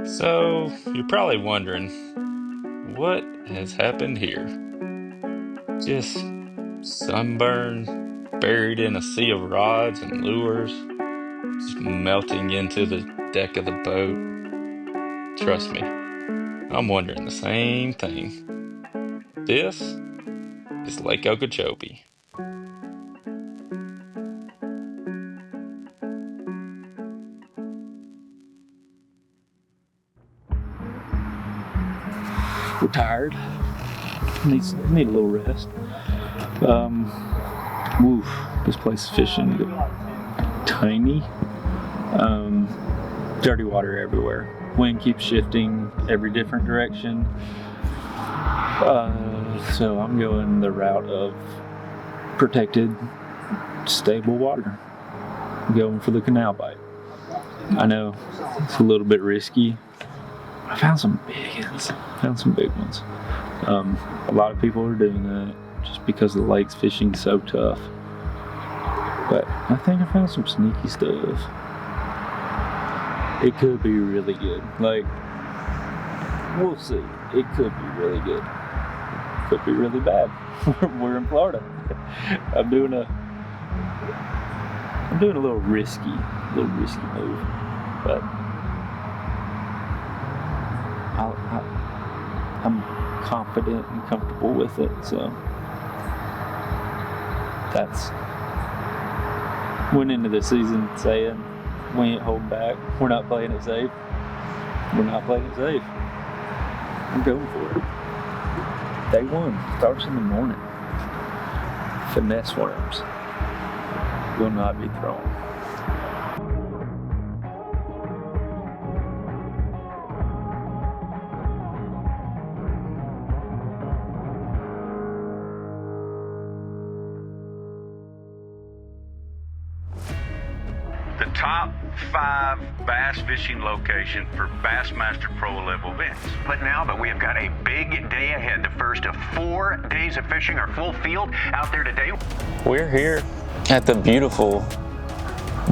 So, you're probably wondering, what has happened here? Just sunburn, buried in a sea of rods and lures, just melting into the deck of the boat. Trust me, I'm wondering the same thing. This is Lake Okeechobee. We're tired. Need a little rest. This place is fishing tiny. Dirty water everywhere. Wind keeps shifting every different direction. So I'm going the route of protected, stable water. I'm going for the canal bite. I know it's a little bit risky. I found some big ones. A lot of people are doing that just because the lake's fishing so tough. But I think I found some sneaky stuff. It could be really good. Like, we'll see. It could be really good. Could be really bad. We're in Florida. I'm doing a little risky move, but I'm confident and comfortable with it. So that's went into the season saying we ain't holding back. We're not playing it safe. I'm going for it. Day one starts in the morning. Finesse worms will not be thrown. The top 5 bass fishing location for Bassmaster Pro level events. But we have got a big day ahead. The first of 4 days of fishing, our full field out there today. We're here at the beautiful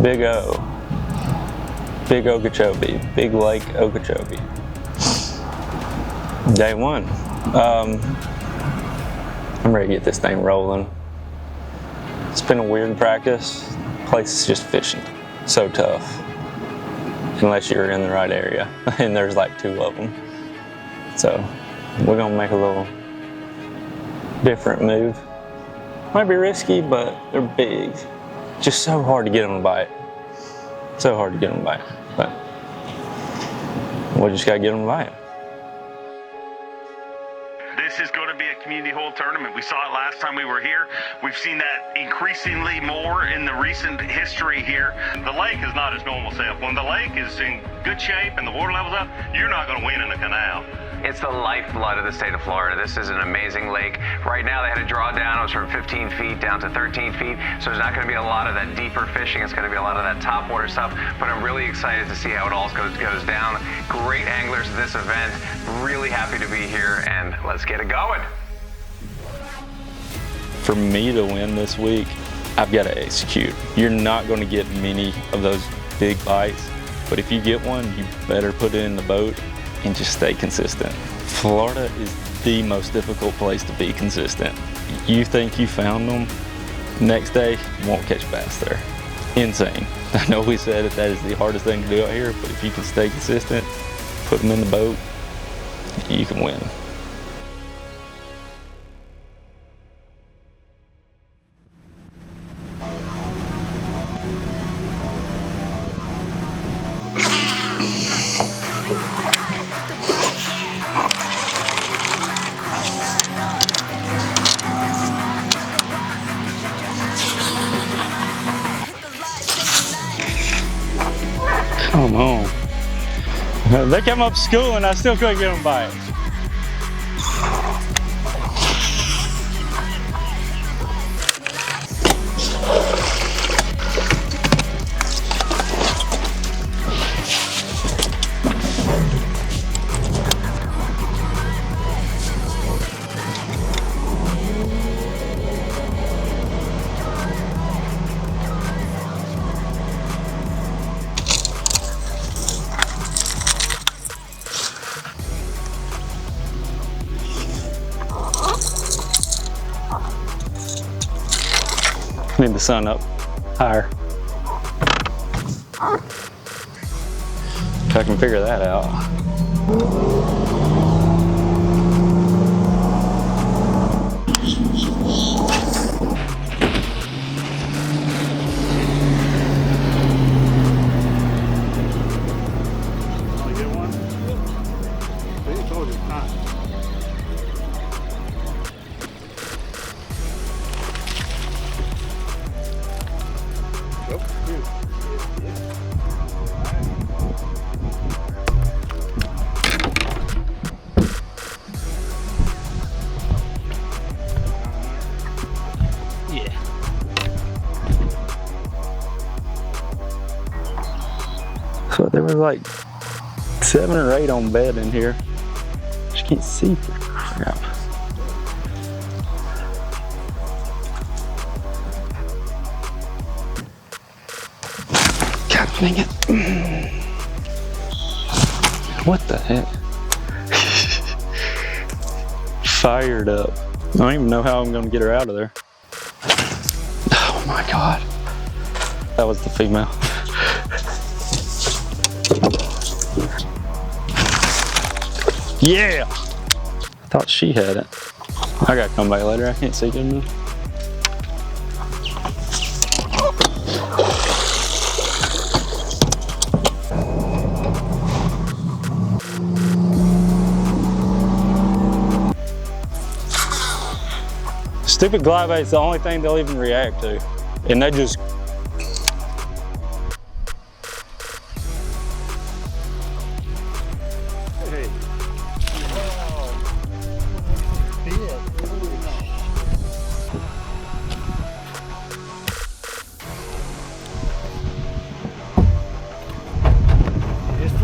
Big Okeechobee, Big Lake Okeechobee. Day one. I'm ready to get this thing rolling. It's been a weird practice. Place is just fishing. So tough. Unless you're in the right area. And there's like 2 of them. So we're gonna make a little different move. Might be risky, but they're big. Just so hard to get them to bite. But we just gotta get them to bite. This is going to be a community hole tournament. We saw it last time we were here. We've seen that increasingly more in the recent history here. The lake is not its normal self. When the lake is in good shape and the water level's up, you're not going to win in a canal. It's the lifeblood of the state of Florida. This is an amazing lake. Right now they had to draw down. It was from 15 feet down to 13 feet. So there's not going to be a lot of that deeper fishing. It's going to be a lot of that top water stuff. But I'm really excited to see how it all goes down. Great anglers at this event. Really happy to be here, and let's get it going. For me to win this week, I've got to execute. You're not going to get many of those big bites, but if you get one, you better put it in the boat and just stay consistent. Florida is the most difficult place to be consistent. You think you found them, next day, you won't catch bass there. Insane. I know we said that is the hardest thing to do out here, but if you can stay consistent, put them in the boat, you can win. Come on. They came up school and I still couldn't get them by it. the sun up higher. If I can figure that out. So there was like 7 or 8 on bed in here. Just can't see for crap. God dang it. What the heck? Fired up. I don't even know how I'm gonna get her out of there. Oh my God. That was the female. Yeah! I thought she had it. I gotta come back later. I can't see good enough. Stupid glide bait's the only thing they'll even react to. And they just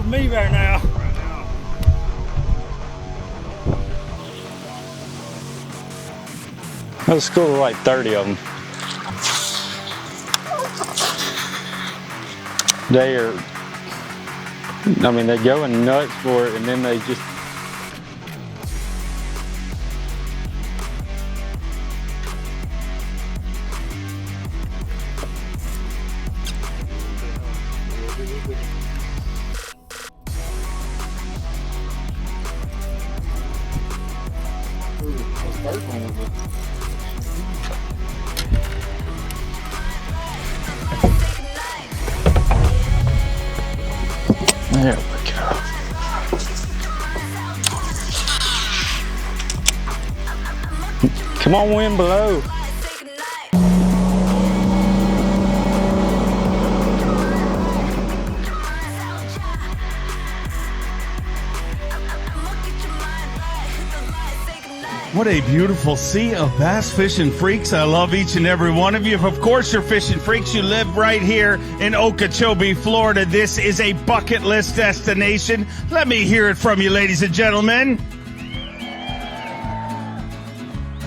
me right now. There's a school of like 30 of them. They are, I mean, they're going nuts for it, and then they just there we go. Come on, wind below. What a beautiful sea of bass fishing freaks. I love each and every one of you. If, of course, you're fishing freaks, you live right here in Okeechobee, Florida. This is a bucket list destination. Let me hear it from you, ladies and gentlemen.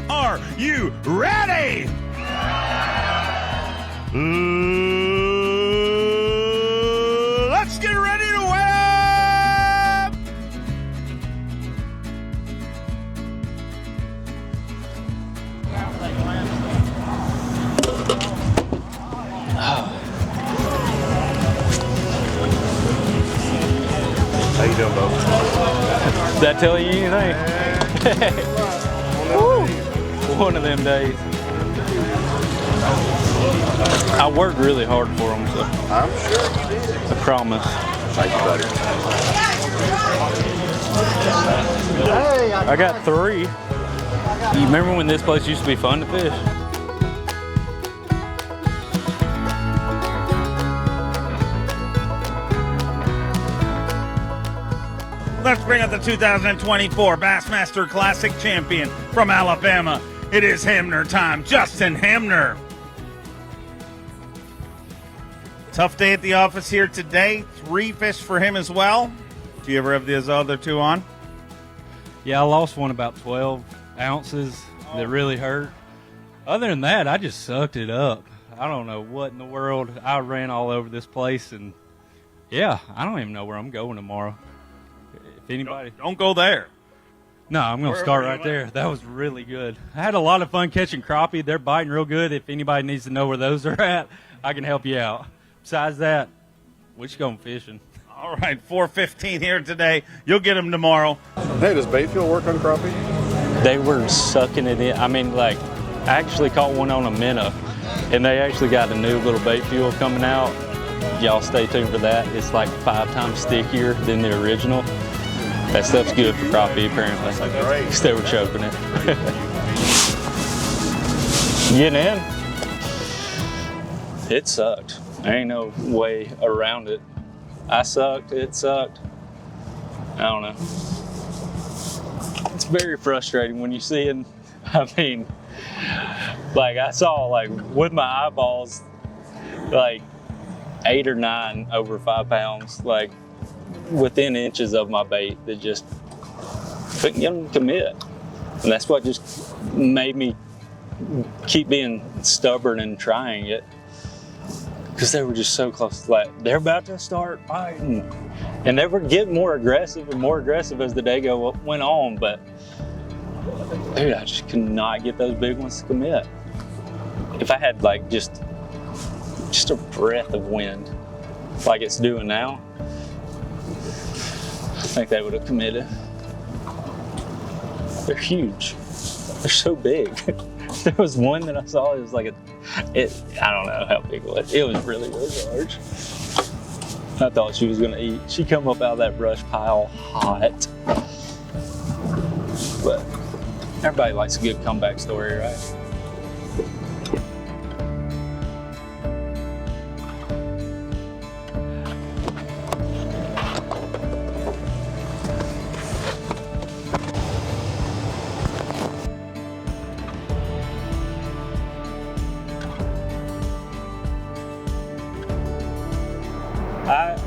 Are you ready? Let's get ready to web! How you doing, Bo? Does that tell you anything? One of them days. I worked really hard for them, so. I'm sure you did. I promise. Thank you, buddy. I got 3. You remember when this place used to be fun to fish? Let's bring up the 2024 Bassmaster Classic champion from Alabama. It is HAMNER time, Justin HAMNER. Tough day at the office here today. 3 fish for him as well. Do you ever have these other 2 on? Yeah, I lost one about 12 ounces that really hurt. Other than that, I just sucked it up. I don't know what in the world. I ran all over this place, and yeah, I don't even know where I'm going tomorrow. If anybody, Don't go there. No, I'm going to start right there. That was really good. I had a lot of fun catching crappie. They're biting real good. If anybody needs to know where those are at, I can help you out. Besides that, we're just going fishing. All right, 4:15 here today. You'll get them tomorrow. Hey, does bait fuel work on crappie? They were sucking it in. I mean, like, I actually caught one on a minnow, and they actually got a new little bait fuel coming out. Y'all stay tuned for that. It's like 5 times stickier than the original. That stuff's good for crappie, apparently. Because they were choking it. Getting in? It sucked. There ain't no way around it. I sucked, it sucked. I don't know. It's very frustrating when you see it. I mean, like I saw, like with my eyeballs, like 8 or 9 over 5 pounds, like within inches of my bait that just couldn't get them to commit. And that's what just made me keep being stubborn and trying it. Because they were just so close to that. They're about to start biting. And they were getting more aggressive and more aggressive as the day went on, but dude, I just could not get those big ones to commit. If I had like just a breath of wind, like it's doing now, I think they would have committed. They're huge. They're so big. There was one that I saw, it was like I don't know how big it was. It was really, really large. I thought she was gonna eat. She come up out of that brush pile hot. But everybody likes a good comeback story, right?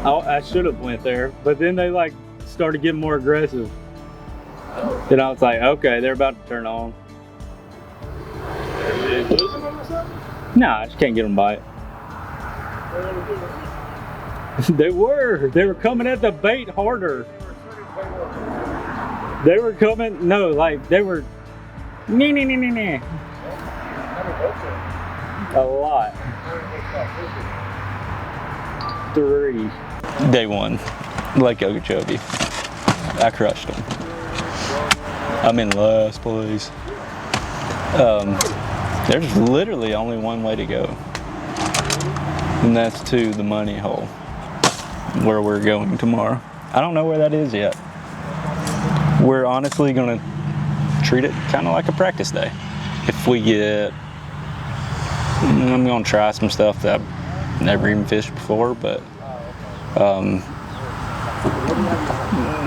I should have went there, but then they like started getting more aggressive. And I was like, okay, they're about to turn on. Nah, I just can't get them to bite. They were coming at the bait harder. They were coming, no, like they were, a lot. 3. Day 1, Lake Okeechobee. I crushed them. I'm in last place. There's literally only one way to go, and that's to the money hole, where we're going tomorrow. I don't know where that is yet. We're honestly gonna treat it kind of like a practice day. If we get, I'm gonna try some stuff that I've never even fished before, but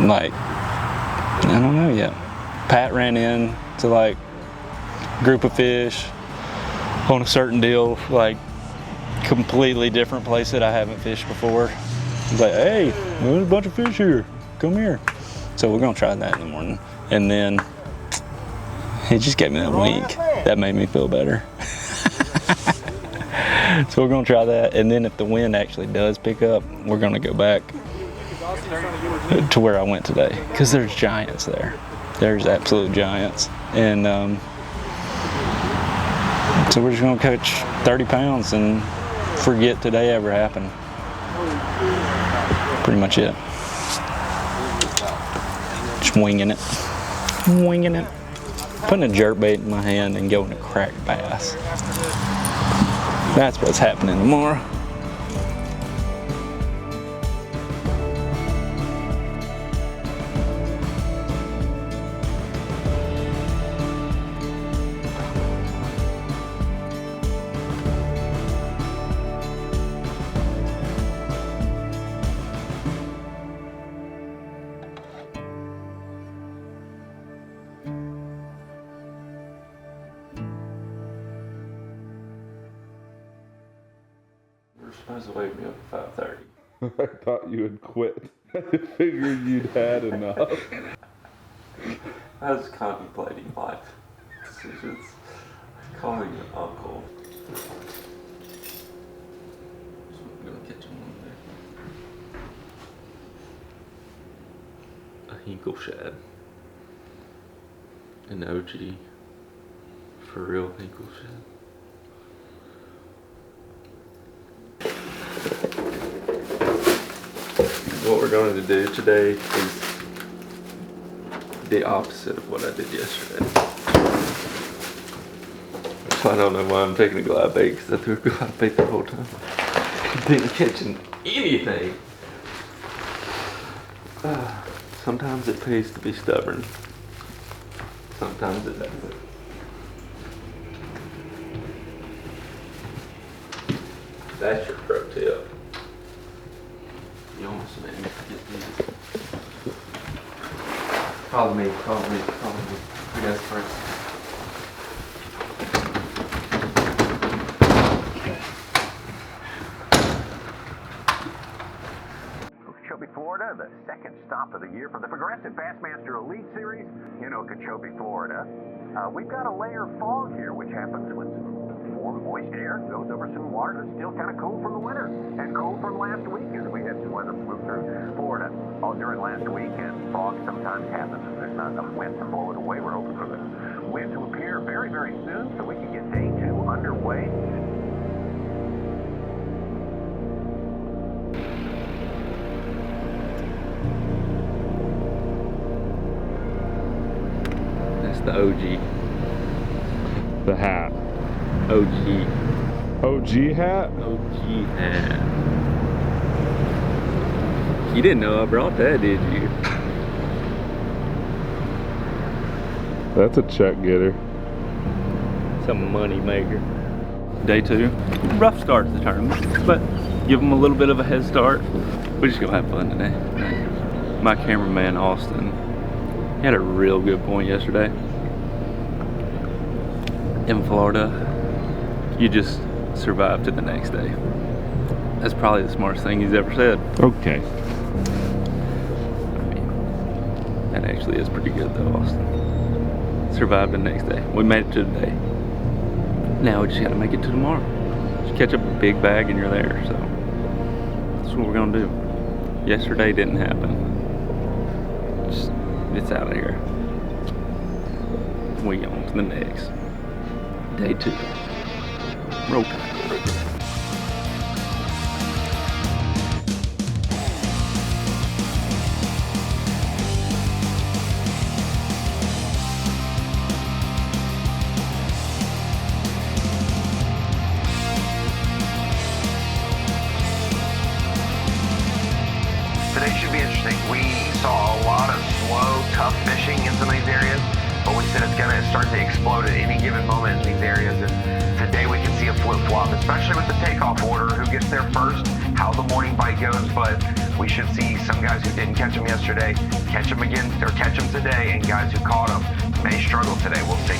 like, I don't know yet. Pat ran in to like a group of fish on a certain deal, like completely different place that I haven't fished before. He's like, hey, there's a bunch of fish here, come here. So we're gonna try that in the morning. And then he just gave me that wink. That made me feel better. So we're gonna try that, and then if the wind actually does pick up, we're gonna go back to where I went today, because there's giants there. There's absolute giants, and so we're just gonna catch 30 pounds and forget today ever happened. Pretty much it. Just winging it, putting a jerkbait in my hand and going to crack bass. That's what's happening tomorrow. Supposed to wake me up at 5:30. I thought you had quit. I figured you'd had enough. I was contemplating life decisions. Calling an uncle. I'm gonna catch him one there. A hinkle shad. An OG for real Hinkle shit. What we're going to do today is the opposite of what I did yesterday. So I don't know why I'm taking a glide bait, because I threw a glide bait the whole time. Didn't catching anything. Sometimes it pays to be stubborn. Sometimes it doesn't. That's your pro tip. You almost made me get these. Follow me, follow me, follow me. You guys first. Okeechobee, Florida, the second stop of the year for the progressive Bassmaster Elite Series in Okeechobee, Florida. We've got a layer of fog here, which happens when some warm, moist air goes over some water that's still kind of cool from the winter and cool from last week as we had some weather move through Florida all during last week. And fog sometimes happens if there's not enough wind to blow it away. We're hoping for the wind to appear very, very soon so we can get day 2 underway. The OG. The hat. OG. OG hat? OG hat. You didn't know I brought that, did you? That's a check getter. It's a money maker. Day 2. Rough start to the tournament, but give them a little bit of a head start. We're just gonna have fun today. My cameraman, Austin, he had a real good point yesterday. In Florida, you just survive to the next day. That's probably the smartest thing he's ever said. Okay. I mean, that actually is pretty good though, Austin. Survive the next day. We made it to today. Now we just gotta make it to tomorrow. Just catch up a big bag and you're there, so that's what we're gonna do. Yesterday didn't happen. It's out of here. We on to the next. Day 2. Roll time. Today should be interesting. We saw a lot of slow, tough fishing in some of these areas, but we said it's going to start to explode at any given moment in these areas. And today we can see a flip-flop, especially with the takeoff order, who gets there first, how the morning bite goes. But we should see some guys who didn't catch them yesterday catch them again, or catch them today, and guys who caught them may struggle today. We'll see.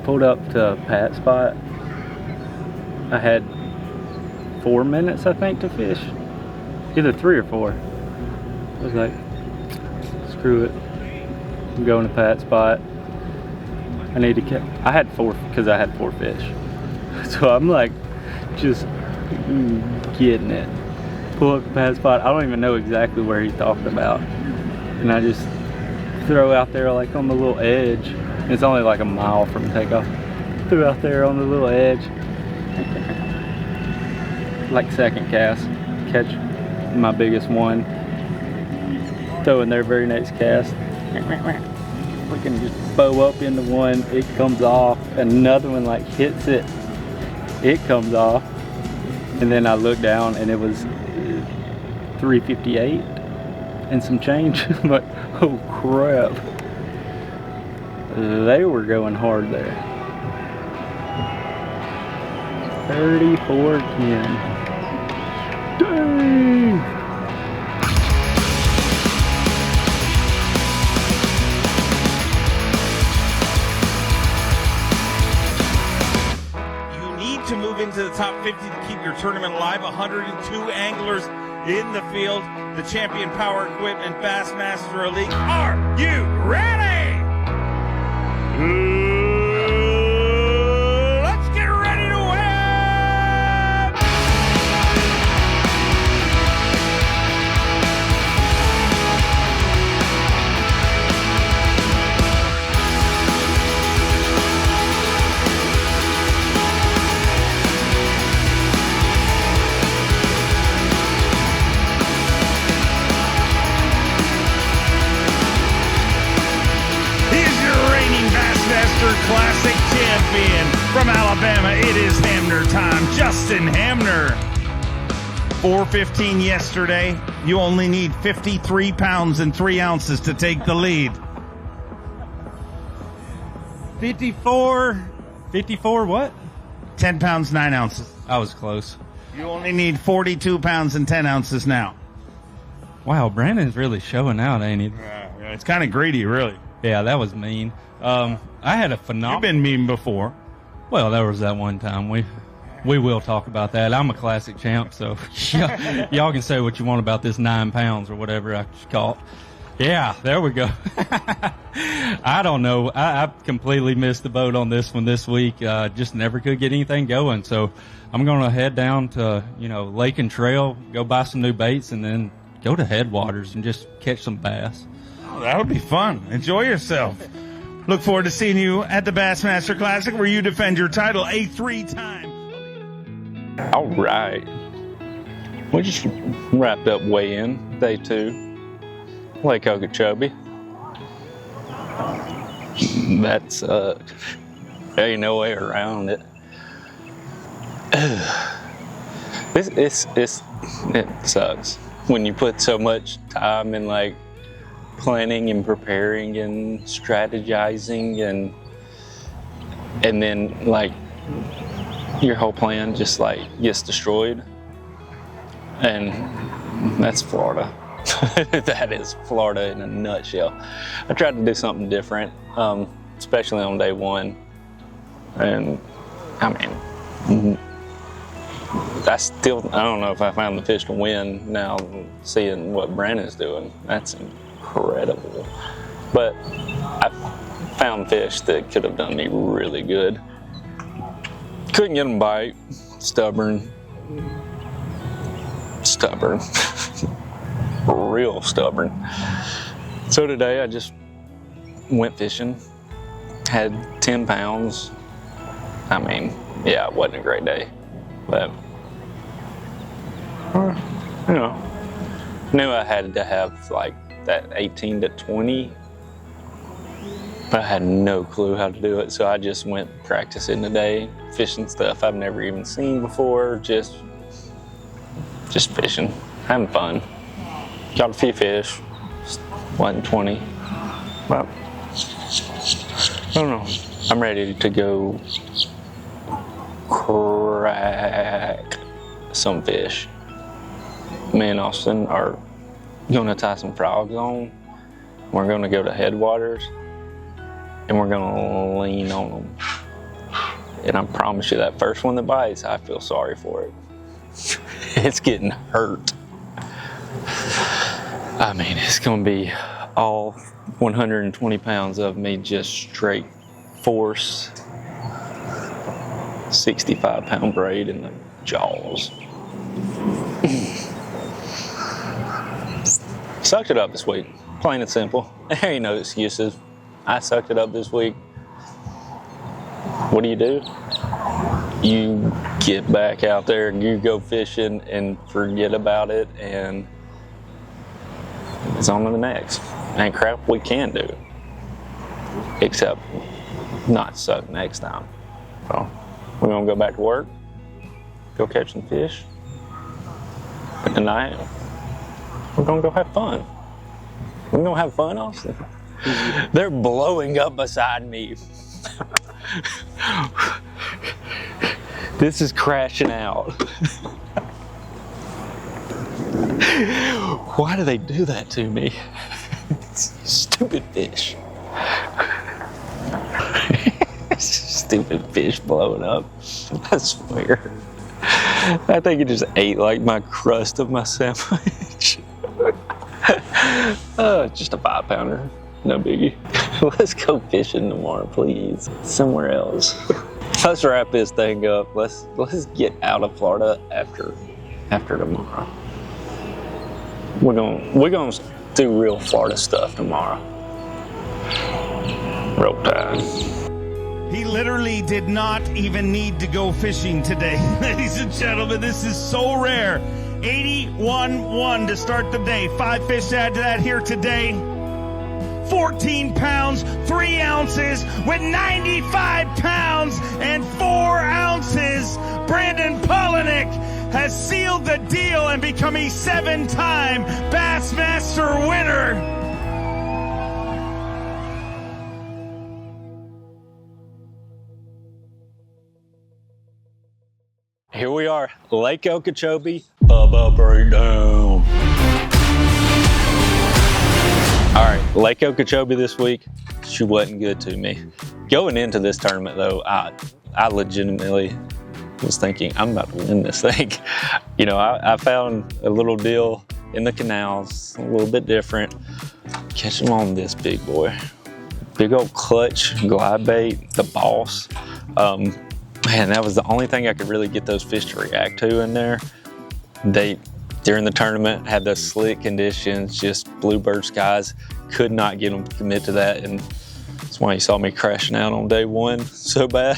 pulled up to Pat's spot. I had 4 minutes, I think, to fish. Either 3 or 4. I was like, screw it. I'm going to Pat's spot. I need to catch. I had 4 because I had 4 fish. So I'm like, just getting it. Pull up to Pat's spot. I don't even know exactly where he's talking about. And I just throw out there like on the little edge. It's only like a mile from takeoff. Threw out there on the little edge. Like second cast. Catch my biggest one. Throw in their very next cast. We can just bow up into one. It comes off. Another one like hits it. It comes off. And then I look down and it was 358 and some change. I'm like, oh crap. They were going hard there. 34-10. Dang! To move into the top 50 to keep your tournament alive. 102 anglers in the field. The Champion Power Equipment Bassmaster Elite. Are you ready? Let's get ready to win! Classic champion from Alabama. It is HAMNER time. Justin Hamner. 4:15 yesterday. You only need 53 pounds and 3 ounces to take the lead. 54 what? 10 pounds, 9 ounces. I was close. You only need 42 pounds and 10 ounces now. Wow, Brandon's really showing out, ain't he? It's kind of greedy, really. Yeah, that was mean. I had a phenomenal... You've been mean before. Well, there was that one time. We will talk about that. I'm a classic champ, so y'all can say what you want about this 9 pounds or whatever I caught. Yeah, there we go. I don't know. I completely missed the boat on this one this week. Just never could get anything going. So I'm going to head down to, Lake and Trail, go buy some new baits, and then go to Headwaters and just catch some bass. Oh, that would be fun. Enjoy yourself. Look forward to seeing you at the Bassmaster Classic where you defend your title a 3-time. All right. We just wrapped up weigh-in, day 2, Lake Okeechobee. That sucked. There ain't no way around it. It sucks when you put so much time in like planning and preparing and strategizing and then like your whole plan just like gets destroyed, and that's Florida. That is Florida in a nutshell. I tried to do something different, especially on day 1, and I mean I don't know if I found the fish to win now seeing what Brandon's doing. That's incredible. But I found fish that could have done me really good. Couldn't get them bite. Stubborn. Real stubborn. So today I just went fishing. Had 10 pounds. I mean, yeah, it wasn't a great day. But, knew I had to have like that 18 to 20, but I had no clue how to do it. So I just went practicing today, fishing stuff I've never even seen before, just fishing, having fun. Got a few fish, wasn't 20, but I don't know. I'm ready to go crack some fish. Me and Austin are gonna tie some frogs on. We're gonna go to Headwaters and we're gonna lean on them And I promise you, that first one that bites, I feel sorry for it. It's getting hurt. I mean, it's gonna be all 120 pounds of me just straight force 65-pound braid in the jaws. Sucked it up this week, plain and simple. There ain't no excuses. I sucked it up this week. What do? You get back out there and you go fishing and forget about it, and it's on to the next. Ain't crap we can do, except not suck next time. So we're gonna go back to work, go catch some fish, and tonight we're gonna go have fun. We're gonna have fun, Austin. They're blowing up beside me. This is crashing out. Why do they do that to me? Stupid fish. Stupid fish blowing up. I swear. I think it just ate like my crust of my sandwich. Just a 5-pounder. No biggie. Let's go fishing tomorrow, please. Somewhere else. Let's wrap this thing up. Let's get out of Florida after tomorrow. We're gonna do real Florida stuff tomorrow. Rope time. He literally did not even need to go fishing today. Ladies and gentlemen, this is so rare. 81.1 to start the day. 5 fish to add to that here today. 14 pounds, 3 ounces with 95 pounds and 4 ounces. Brandon Polinick has sealed the deal and become a 7-time Bassmaster winner. Here we are, Lake Okeechobee, Bubba Breakdown. All right, Lake Okeechobee this week, she wasn't good to me. Going into this tournament though, I legitimately was thinking, I'm about to win this thing. You know, I found a little deal in the canals, a little bit different. Catch them on this big boy. Big old clutch glide bait, the Boss. Man, that was the only thing I could really get those fish to react to in there. They, during the tournament, had the slick conditions, just bluebird skies. Could not get them to commit to that, and that's why you saw me crashing out on day one so bad.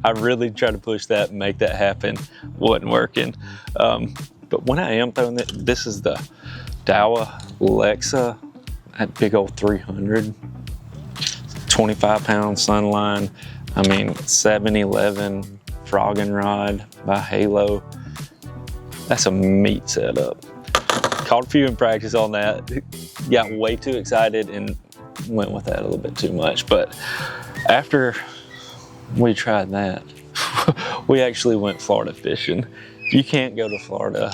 I really tried to push that and make that happen. Wasn't working. But when I am throwing it, this is the Daiwa Lexa, that big old 300, 25-pound Sunline. I mean, 7-11 frogging rod by Halo. That's a meat setup. Caught a few in practice on that. Got way too excited and went with that a little bit too much. But after we tried that, we actually went Florida fishing. You can't go to Florida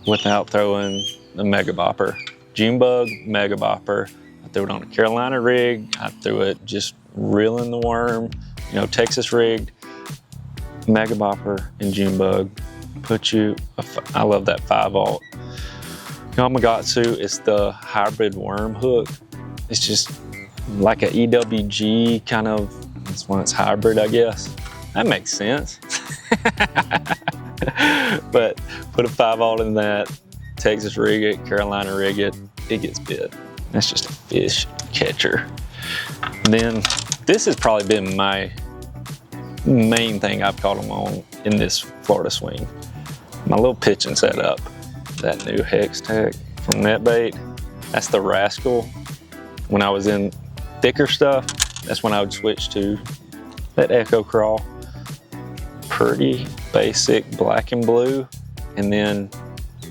without throwing a mega bopper. June bug, mega bopper. I threw it on a Carolina rig. I threw it just reeling the worm, you know, Texas rigged, mega bopper and June bug. Put you, I love that 5-aught. Yamagatsu is the hybrid worm hook. It's just like an EWG kind of, that's when it's hybrid, I guess. That makes sense. But put a 5-aught in that, Texas rig it, Carolina rig it, it gets bit. That's just a fish catcher. Then this has probably been my main thing I've caught them on in this Florida swing. My little pitching setup, that new Hex Tech from NetBait, that's the Rascal. When I was in thicker stuff, that's when I would switch to that Echo Crawl. Pretty basic black and blue. And then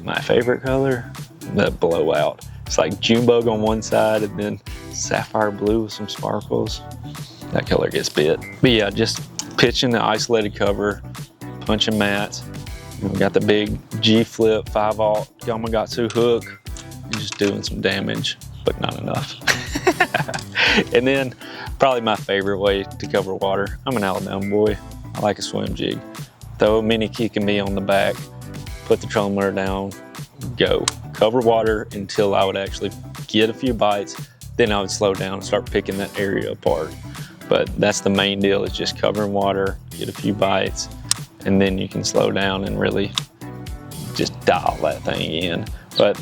my favorite color, the Blowout. It's like June bug on one side and then sapphire blue with some sparkles. That color gets bit. But yeah, just pitching the isolated cover, punching mats. We got the big G-flip 5-aught Yamagatsu hook. Just doing some damage, but not enough. And then Probably my favorite way to cover water. I'm an Alabama boy. I like a swim jig. Throw a mini kick and me on the back, put the trolling motor down, go. Cover water until I would actually get a few bites. Then I would slow down and start picking that area apart. But that's the main deal, is just covering water, get a few bites, and then you can slow down and really just dial that thing in. But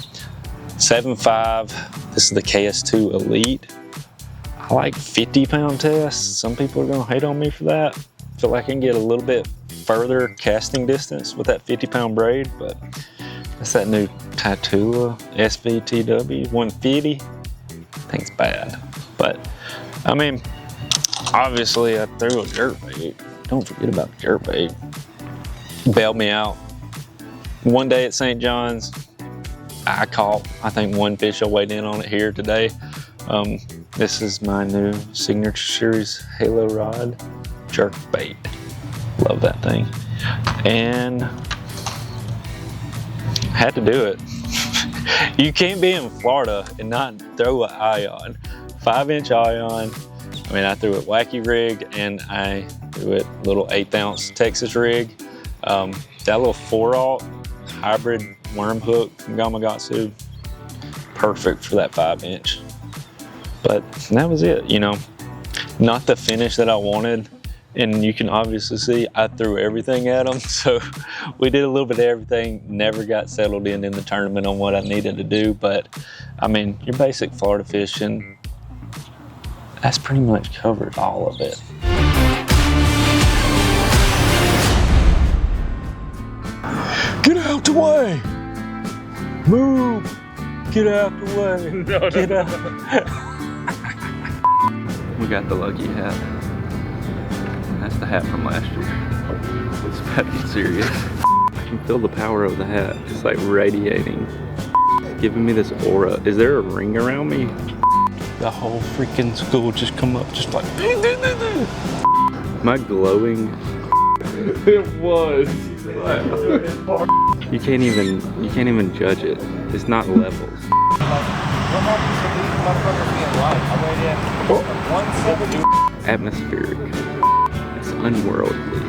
7.5, this is the KS2 Elite. I like 50-pound tests. Some people are gonna hate on me for that. I feel like I can get a little bit further casting distance with that 50-pound braid, but that's that new Tattooa SVTW 150. I think it's bad, but I mean, obviously I threw a jerkbait. Don't forget about the jerkbait. Bailed me out. One day at St. John's, I caught, I think, one fish. I weighed in on it here today. This is my new Signature Series Halo Rod jerkbait. Love that thing. And had to do it. You can't be in Florida and not throw an ion. 5-inch ion. I mean, I threw it wacky rig and I threw it little 1/8 ounce Texas rig. That little 4-aught hybrid worm hook from Gamakatsu, perfect for that 5-inch. But that was it, you know. Not the finish that I wanted. And you can obviously see I threw everything at them. So we did a little bit of everything, never got settled in the tournament on what I needed to do. But I mean, your basic Florida fishing, that's pretty much covered all of it. Get out the way! Move! Get out the way! No, get out! We got the lucky hat. That's the hat from last year. It's about to get serious. I can feel the power of the hat. It's like radiating. It's giving me this aura. Is there a ring around me? The whole freaking school just come up just like Am I glowing? It was. You can't even judge it. It's not levels. Atmospheric. It's unworldly.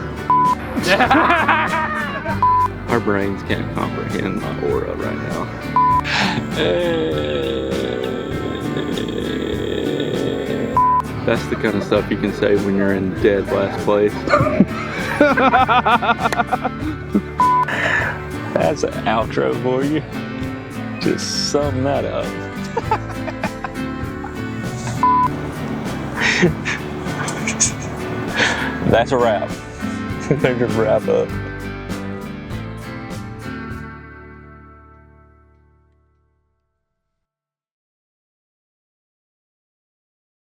Our brains can't comprehend my aura right now. That's the kind of stuff you can say when you're in dead last place. That's an outro for you. Just sum that up. That's a wrap. They're gonna wrap up.